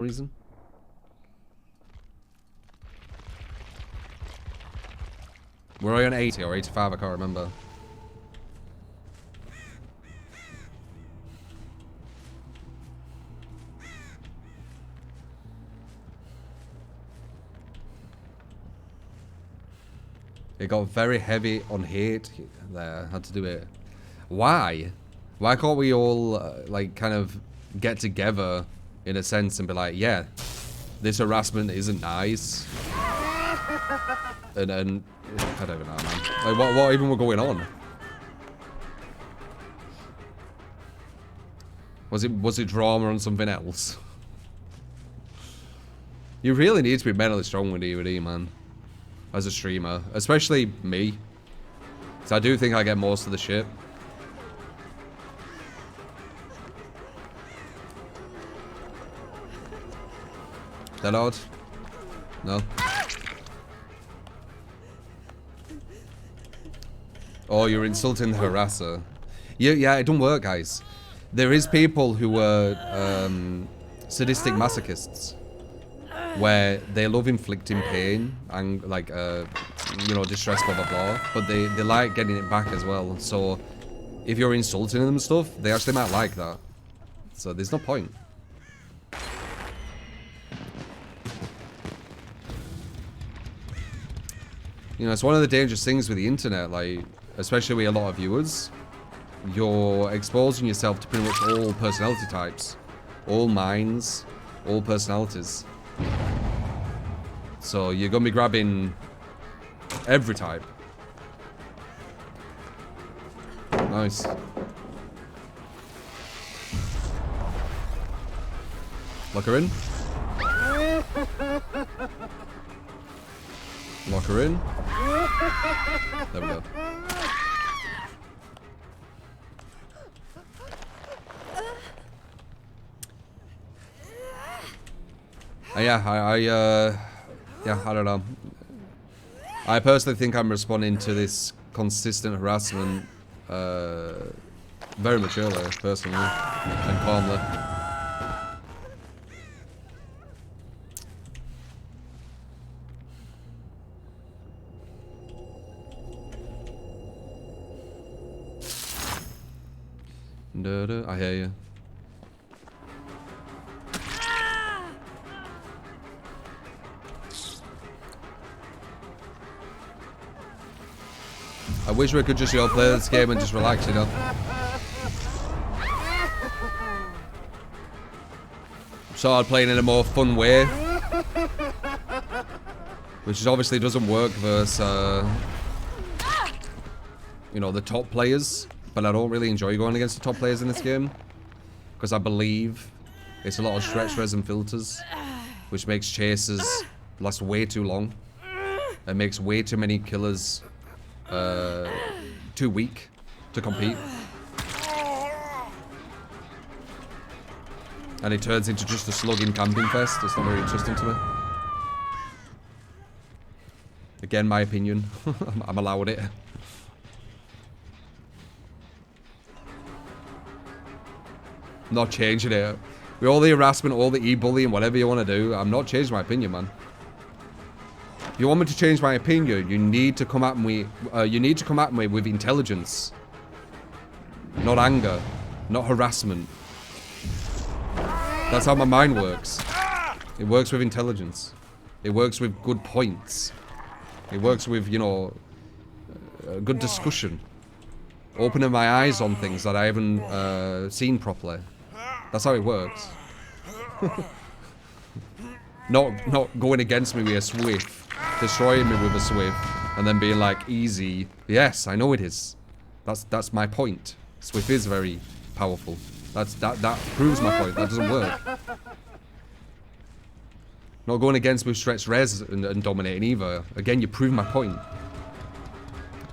reason. Were I on 80 or 85? I can't remember. It got very heavy on hate there. Had to do it. Why? Why can't we all like kind of get together in a sense and be like, yeah, this harassment isn't nice. And I don't even know, man. Like, what even were going on? Was it drama on something else? You really need to be mentally strong with DVD, man. As a streamer, especially me. So I do think I get most of the shit. That odd? No. Oh, you're insulting the harasser. Yeah, it don't work, guys. There is people who are sadistic masochists, where they love inflicting pain and like you know, distress, blah blah blah, but they like getting it back as well. So if you're insulting them and stuff, they actually might like that. So there's no point. You know, it's one of the dangerous things with the internet, like, especially with a lot of viewers. You're exposing yourself to pretty much all personality types, all minds, all personalities. So you're gonna be grabbing every type. Nice. Lock her in. Lock her in. There we go. Yeah, I don't know. I personally think I'm responding to this consistent harassment very maturely, personally, and calmly. I hear you. I wish we could just, you know, play this game and just relax, you know. Started playing in a more fun way, which obviously doesn't work versus, you know, the top players. But I don't really enjoy going against the top players in this game, because I believe it's a lot of stretch res and filters, which makes chases last way too long. It makes way too many killers too weak to compete. And it turns into just a slugging camping fest. It's not very interesting to me. Again, my opinion. I'm allowed it. Not changing it. With all the harassment, all the e-bullying, whatever you want to do, I'm not changing my opinion, man. If you want me to change my opinion, you need to come at me. With intelligence, not anger, not harassment. That's how my mind works. It works with intelligence. It works with good points. It works with, you know, a good discussion. Opening my eyes on things that I haven't seen properly. That's how it works. not going against me with a swift, destroying me with a swift, and then being like, easy. Yes, I know it is. That's my point. Swift is very powerful. That proves my point. That doesn't work. Not going against with stretch res and dominating either. Again, you prove my point.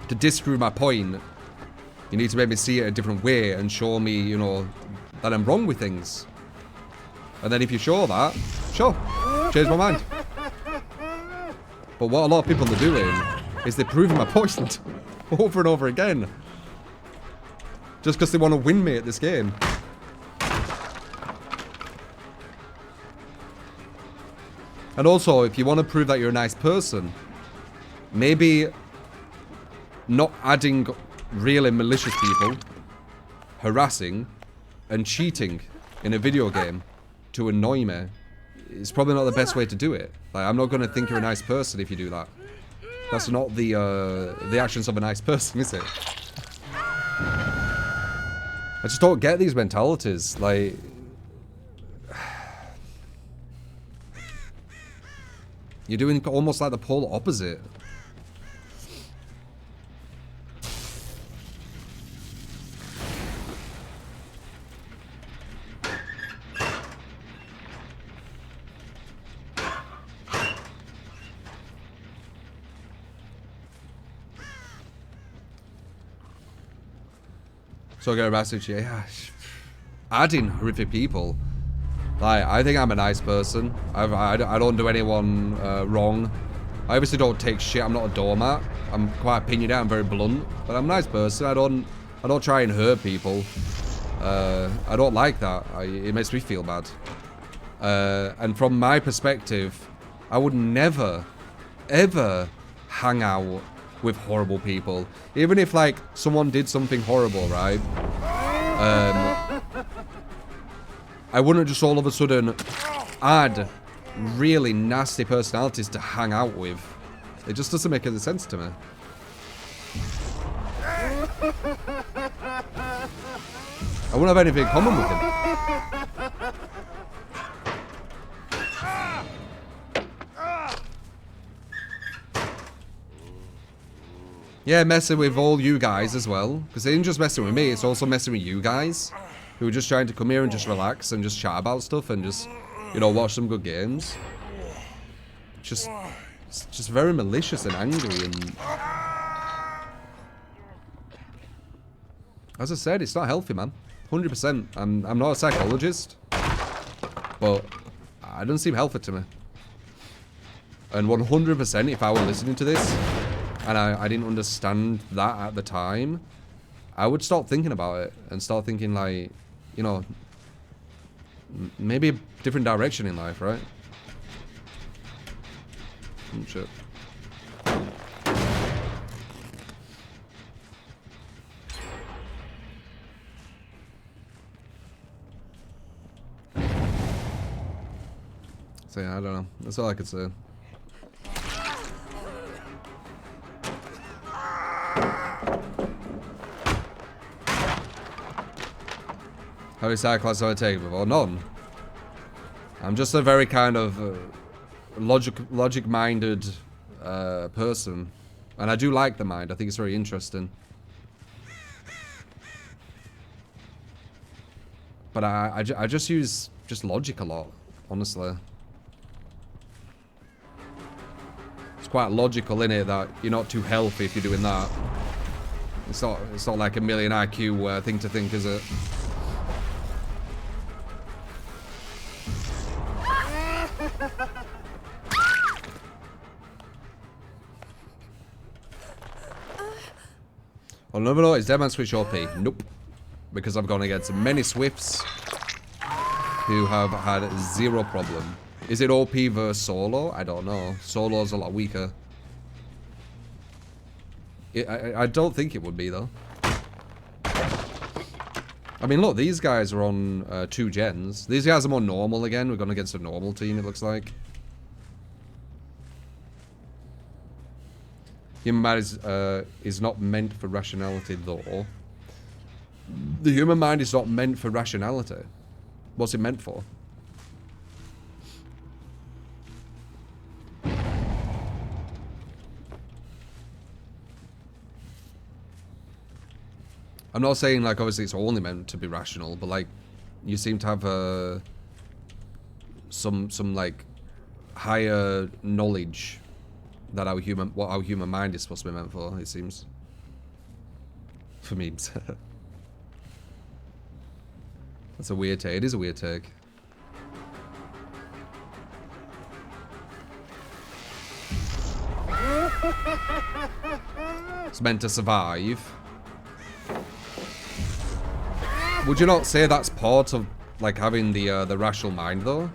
To disprove my point, you need to make me see it a different way and show me, you know, that I'm wrong with things. And then if you show that, sure, change my mind. But what a lot of people are doing is they're proving my point over and over again. Just because they want to win me at this game. And also, if you want to prove that you're a nice person, maybe not adding really malicious people, harassing, and cheating in a video game to annoy me is probably not the best way to do it. Like, I'm not going to think you're a nice person if you do that. That's not the actions of a nice person, is it? I just don't get these mentalities. Like, you're doing almost like the polar opposite. So I get a message, yeah, adding horrific people. Like, I think I'm a nice person. I don't do anyone wrong. I obviously don't take shit. I'm not a doormat. I'm quite opinionated. I'm very blunt, but I'm a nice person. I don't try and hurt people. I don't like that. It makes me feel bad. And from my perspective, I would never, ever hang out with horrible people. Even if, like, someone did something horrible, right? I wouldn't just all of a sudden add really nasty personalities to hang out with. It just doesn't make any sense to me. I wouldn't have anything in common with him. Yeah, messing with all you guys as well. Because it ain't just messing with me, it's also messing with you guys. Who are just trying to come here and just relax and just chat about stuff and just, you know, watch some good games. It's just very malicious and angry and... As I said, it's not healthy, man. 100%. I'm not a psychologist. But it doesn't seem healthy to me. And 100% if I were listening to this and I didn't understand that at the time, I would start thinking about it and start thinking, like, you know, maybe a different direction in life, right? Shit. So yeah, I don't know. That's all I could say. How many side classes have I taken before? None. I'm just a very kind of logic-minded person. And I do like the mind. I think it's very interesting. But I just use just logic a lot, honestly. It's quite logical, innit, that you're not too healthy if you're doing that. It's not like a million IQ thing to think, is it? I'll never know, is Deadman Switch OP? Nope. Because I've gone against many Swifts who have had zero problem. Is it OP versus Solo? I don't know. Solo's a lot weaker. I don't think it would be, though. I mean, look, these guys are on 2 gens. These guys are more normal again. We've gone against a normal team, it looks like. Human mind is not meant for rationality, though. The human mind is not meant for rationality. What's it meant for? I'm not saying, like, obviously it's only meant to be rational, but, like, you seem to have some like higher knowledge that what our human mind is supposed to be meant for, it seems. For memes. That's a weird take. It is a weird take. It's meant to survive. Would you not say that's part of, like, having the rational mind, though?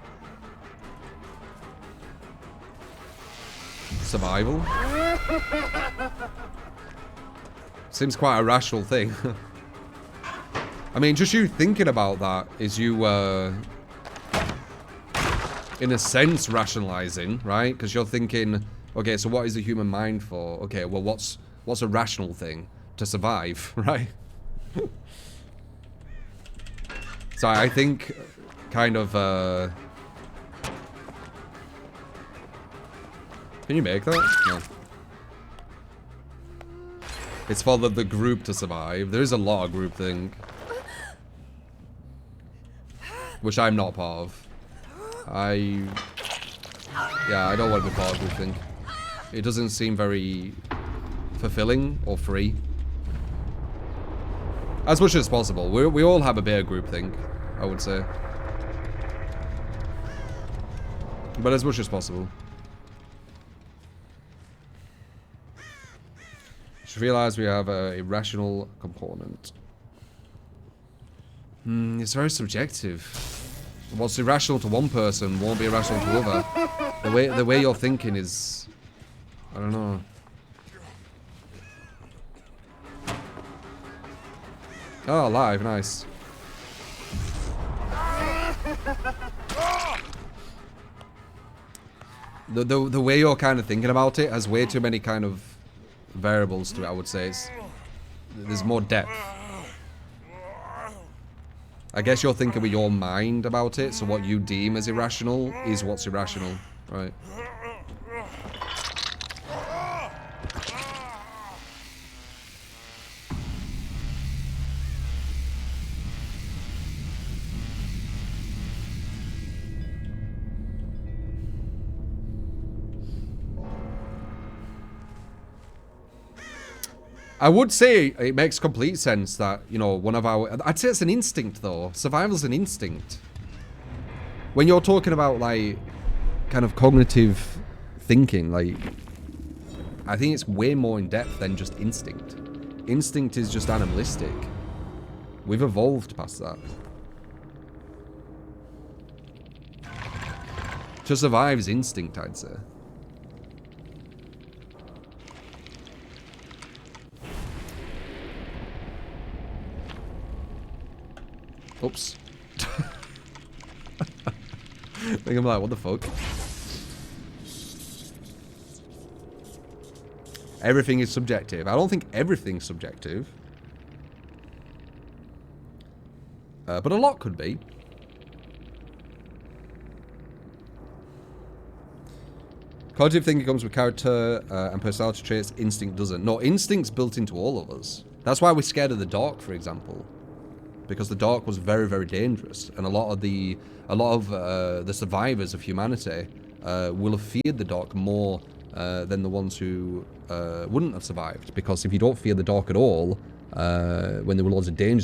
survival. Seems quite a rational thing. I mean, just you thinking about that is you, in a sense, rationalizing, right? Because you're thinking, okay, so what is the human mind for? Okay, well, what's a rational thing? To survive, right? So I think, kind of, can you make that? No. It's for the group to survive. There is a lot of groupthink. Which I'm not part of. Yeah, I don't want to be part of groupthink. It doesn't seem very fulfilling or free. As much as possible. We all have a bit of groupthink, I would say. But as much as possible. Just realize we have a irrational component. It's very subjective. What's irrational to one person won't be irrational to other. The way you're thinking is, I don't know. Oh, alive, nice. The way you're kind of thinking about it has way too many kind of variables to it, I would say. There's more depth. I guess you're thinking with your mind about it, so what you deem as irrational is what's irrational, right? I would say it makes complete sense that, you know, one of our... I'd say it's an instinct, though. Survival's an instinct. When you're talking about, like, kind of cognitive thinking, like... I think it's way more in depth than just instinct. Instinct is just animalistic. We've evolved past that. To survive is instinct, I'd say. Oops. I think I'm like, what the fuck? Everything is subjective. I don't think everything's subjective. But a lot could be. Cognitive thinking comes with character and personality traits. Instinct doesn't. No, instinct's built into all of us. That's why we're scared of the dark, for example. Because the dark was very, very dangerous, and a lot of the survivors of humanity will have feared the dark more than the ones who wouldn't have survived. Because if you don't fear the dark at all, when there were loads of dangers